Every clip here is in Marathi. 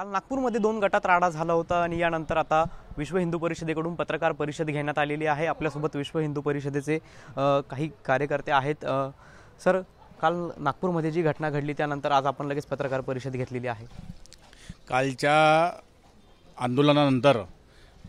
काल नागपूरमध्ये 2 गटात राडा झाला होता आणि यानंतर आता विश्व हिंदू परिषदेकडून पत्रकार परिषद घेण्यात आलेली आहे। आपल्यासोबत विश्व हिंदू परिषदेचे काही कार्यकर्ते आहेत। सर, काल नागपूरमध्ये जी घटना घडली त्यानंतर आज आपण लगेच पत्रकार परिषद घेतलेली आहे। कालच्या आंदोलनानंतर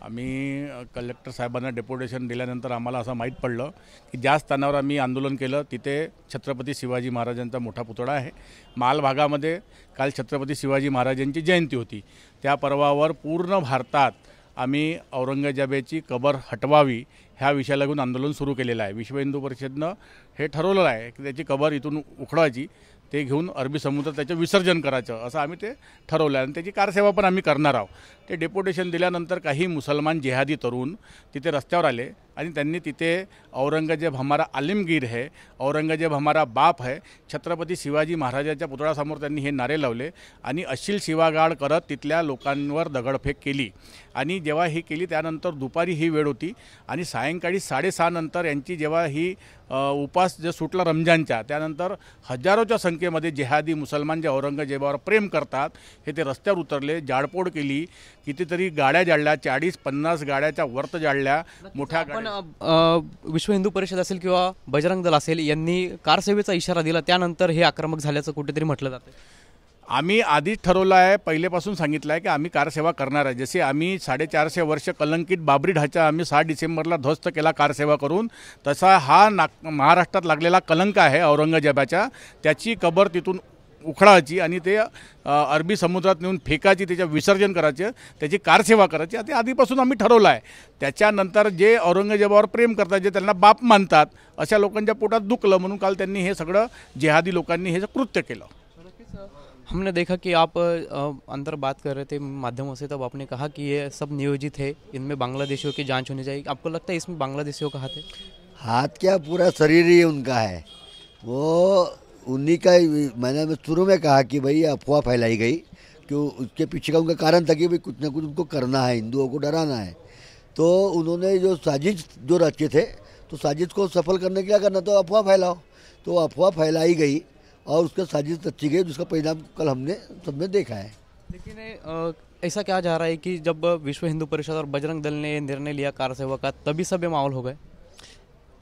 आम्ही कलेक्टर साहेबांना डेप्युटेशन दिल्यानंतर आम्हाला असं माहीत पडलं की ज्या स्थानावर आम्ही आंदोलन केलं तिथे छत्रपती शिवाजी महाराजांचा मोठा पुतळा आहे। माल भागामध्ये काल छत्रपती शिवाजी महाराजांची जयंती होती। त्या पर्वावर पूर्ण भारतात आम्ही औरंगजेबाची कबर हटवावी ह्या विषयाला घेऊन आंदोलन सुरू केलेलं आहे। विश्व हिंदू परिषदेनं हे ठरवलं आहे की त्याची कबर इथून उखडवायची, ते घेऊन अरबी समुद्रात त्याचं विसर्जन करायचं असं आम्ही ते ठरवलं आहे आणि त्याची कारसेवा पण आम्ही करणार आहोत। ते डेप्युटेशन दिल्यानंतर काही मुसलमान जिहादी तरुण तिथे रस्त्यावर आले आणि त्यांनी तिथे औरंगजेब हमारा आलिमगीर है, औरंगजेब हमारा बाप है, छत्रपती शिवाजी महाराजांच्या पुतळ्यासमोर त्यांनी हे नारे लावले आणि अश्लील शिवागाळ करत तिथल्या लोकांवर दगडफेक केली। आणि जेव्हा ही केली त्यानंतर दुपारी ही वेळ होती आणि सायंकाळी 6:30 नंतर यांची जेव्हा ही उपास जे सुटला रमजानच्या, त्यानंतर हजारोच्या संख्येमध्ये जिहादी मुसलमान जे औरंगजेबावर प्रेम करतात हे ते रस्त्यावर उतरले, जाळपोळ केली, कितीतरी गाड्या जाळल्या, 40-50 गाड्याच्या वर्त जाळल्या। मोठ्या विश्व हिंदू परिषद असेल किंवा बजरंग दल असेल यांनी कारसेवेचा इशारा दिला, त्यानंतर हे आक्रमक झाल्याचं कुठेतरी म्हटलं जातं। आम्ही आधीच ठरवलं आहे, पहिलेपासून सांगितलं आहे की आम्ही कारसेवा करणार आहे। जसे आम्ही 450 वर्ष कलंकित बाबरी ढाचा आम्ही 6 डिसेंबरला ध्वस्त केला कारसेवा करून, तसा हा महाराष्ट्रात लागलेला कलंक आहे औरंगजेबाच्या, त्याची कबर तिथून उखडायची आणि ते अरबी समुद्रात नेऊन फेकायची, त्याचं विसर्जन करायचं, त्याची कारसेवा करायची। ते आधीपासून आम्ही ठरवलं आहे। त्याच्यानंतर जे औरंगजेबावर प्रेम करतात, जे त्यांना बाप मानतात, अशा लोकांच्या पोटात दुखलं म्हणून काल त्यांनी हे सगळं जिहादी लोकांनी हे कृत्य केलं। हमने देखा कि आप अंदर बात कर रहे थे माध्यमों से, तब आपने कहा कि ये सब नियोजित है, इनमें बांग्लादेशियों की जांच होनी चाहिए। आपको लगता है इसमें बांग्लादेशियों का हाथ है? हाथ क्या, पूरा शरीर ही उनका है। वो उन्हीं का, मैंने शुरू में कहा कि भाई अफवाह फैलाई गई, क्यों उसके पीछे का उनका कारण था कि भाई कुछ ना कुछ उनको करना है, हिंदुओं को डराना है। तो उन्होंने जो साजिश जो रचे थे, तो साजिश को सफल करने के क्या करना, तो अफवाह फैलाओ। तो अफवाह फैलाई गई और उसका साजिश रची गई, जिसका परिणाम कल हमने सबने देखा है। लेकिन ऐसा क्या जा रहा है कि जब विश्व हिंदू परिषद और बजरंग दल ने निर्णय लिया कारसेवा का, तभी सब माहौल हो गए?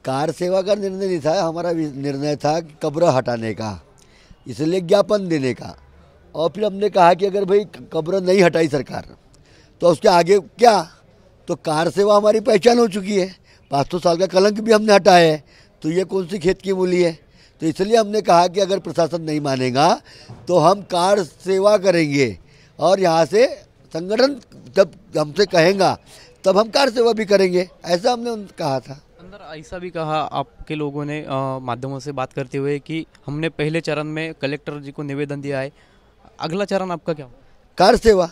कार सेवा का निर्णय नहीं था, हमारा निर्णय था कि कब्र हटाने का, इसलिए ज्ञापन देने का। और फिर हमने कहा कि अगर भाई कब्र नहीं हटाई सरकार तो उसके आगे क्या, तो कार सेवा हमारी पहचान हो चुकी है, 500 साल का कलंक भी हमने हटाया है, तो ये कौन सी खेत की मूली है। तो इसलिए हमने कहा कि अगर प्रशासन नहीं मानेगा तो हम कार सेवा करेंगे, और यहाँ से संगठन जब हमसे कहेगा तब हम कार सेवा भी करेंगे, ऐसा हमने कहा था। अंदर ऐसा भी कहा आपके लोगों ने माध्यमों से बात करते हुए कि हमने पहले चरण में कलेक्टर जी को निवेदन दिया है, अगला चरण आपका क्या होगा? कार सेवा,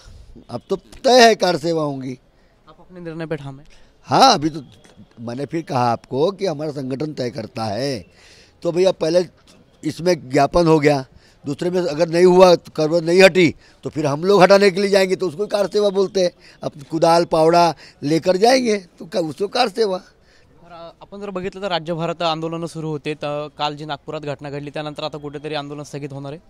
अब तो तय है कार सेवा होंगी। आप अपने निर्णय पे ठाम हैं? हाँ, अभी तो मैंने फिर कहा आपको कि हमारा संगठन तय करता है। तो भैया पहले इसमें ज्ञापन हो गया, दूसरे में अगर नहीं हुआ, कब्र नहीं हटी, तो फिर हम लोग हटाने के लिए जाएंगे, तो उसको कार सेवा बोलते हैं। अब कुदाल पावड़ा लेकर जाएंगे तो उसको कार सेवा। आपण जर बघितलं तर राज्यभरात आंदोलनं सुरू होते, तर काल जी नागपुरात घटना घडली त्यानंतर आता कुठेतरी आंदोलन स्थगित होणार आहे?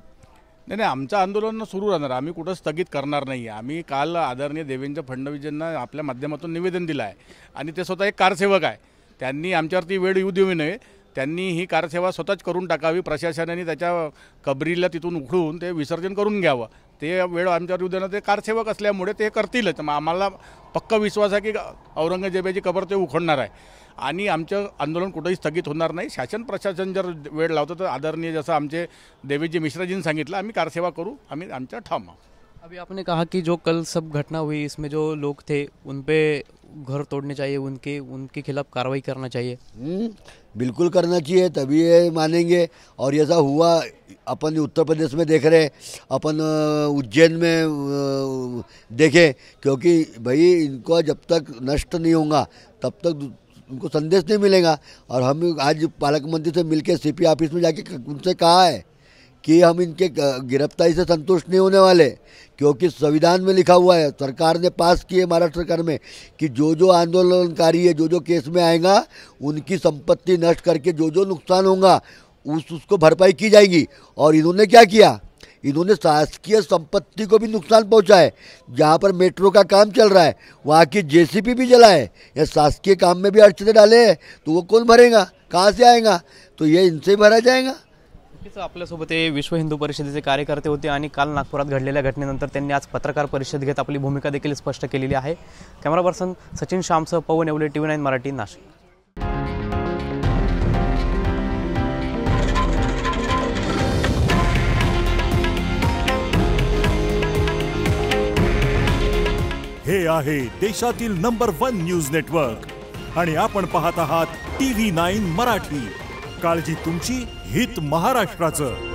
नाही, आमचं आंदोलन सुरू राहणार, आम्ही कुठं स्थगित करणार नाही। आम्ही काल आदरणीय देवेंद्र फडणवीसांना आपल्या माध्यमातून निवेदन दिलं आहे आणि ते स्वतः एक कारसेवक आहे, त्यांनी आमच्यावरती वेळ येऊ देऊ नये, त्यांनी ही कारसेवा स्वतःच करून टाकावी। प्रशासनाने त्याच्या कबरीला तिथून उखडून ते विसर्जन करून घ्यावं, ते वेळ आमच्यावर येऊ देणं, ते कारसेवक असल्यामुळे ते करतीलच। आम्हाला पक्का विश्वास आहे की औरंगजेबाची कबर ते उखडणार आहे आणि आमचं आंदोलन कुठेही स्थगित होणार नाही। शासन प्रशासन जर वेळ लावतं तर आदरणीय जसं आमचे देवेजी मिश्राजींनी सांगितलं, आम्ही कारसेवा करू, आम्ही आमच्या ठाम आहोत। अभी आपने कहा कि जो कल सब घटना हुई इसमें जो लोग थे उन पे घर तोड़ने चाहिए, उनके खिलाफ कार्रवाई करना चाहिए। बिल्कुल करना चाहिए, तभी ये मानेंगे। और ऐसा हुआ अपन उत्तर प्रदेश में देख रहे, अपन उज्जैन में देखे, क्योंकि भाई इनको जब तक नष्ट नहीं होगा तब तक उनको संदेश नहीं मिलेगा। और हम आज पालक मंत्री से मिलके सीपी ऑफिस में जाके उनसे कहा है कि हम इनके गिरफ्तारी से संतुष्ट नहीं होने वाले, क्योंकि संविधान में लिखा हुआ है, सरकार ने पास किए महाराष्ट्र सरकार में, कि जो जो आंदोलनकारी है, जो जो केस में आएगा, उनकी संपत्ति नष्ट करके जो जो नुकसान होगा उसको भरपाई की जाएगी। और इन्होंने क्या किया, इन्होंने शासकीय संपत्ति को भी नुकसान पहुंचा है। जहाँ पर मेट्रो का काम चल रहा है वहाँ की जेसीबी भी जला है। या शासकीय काम में भी अड़चने डाले हैं तो वो कौन भरेगा, कहाँ से आएगा? तो ये इनसे भरा जाएगा। नक्कीच आपल्यासोबत हे विश्व हिंदू परिषदेचे कार्यकर्ते होते आणि काल नागपुरात घडलेल्या घटनेनंतर त्यांनी आज पत्रकार परिषद घेत आपली भूमिका देखील स्पष्ट केलेली आहे। कॅमेरा पर्सन सचिन श्यामसह पवन येवले, TV9 मराठी, नाशिक। हे आहे देशातील नंबर 1 न्यूज नेटवर्क आणि आपण पाहत आहात TV9 मराठी। काळजी तुमची, हित महाराष्ट्राचं।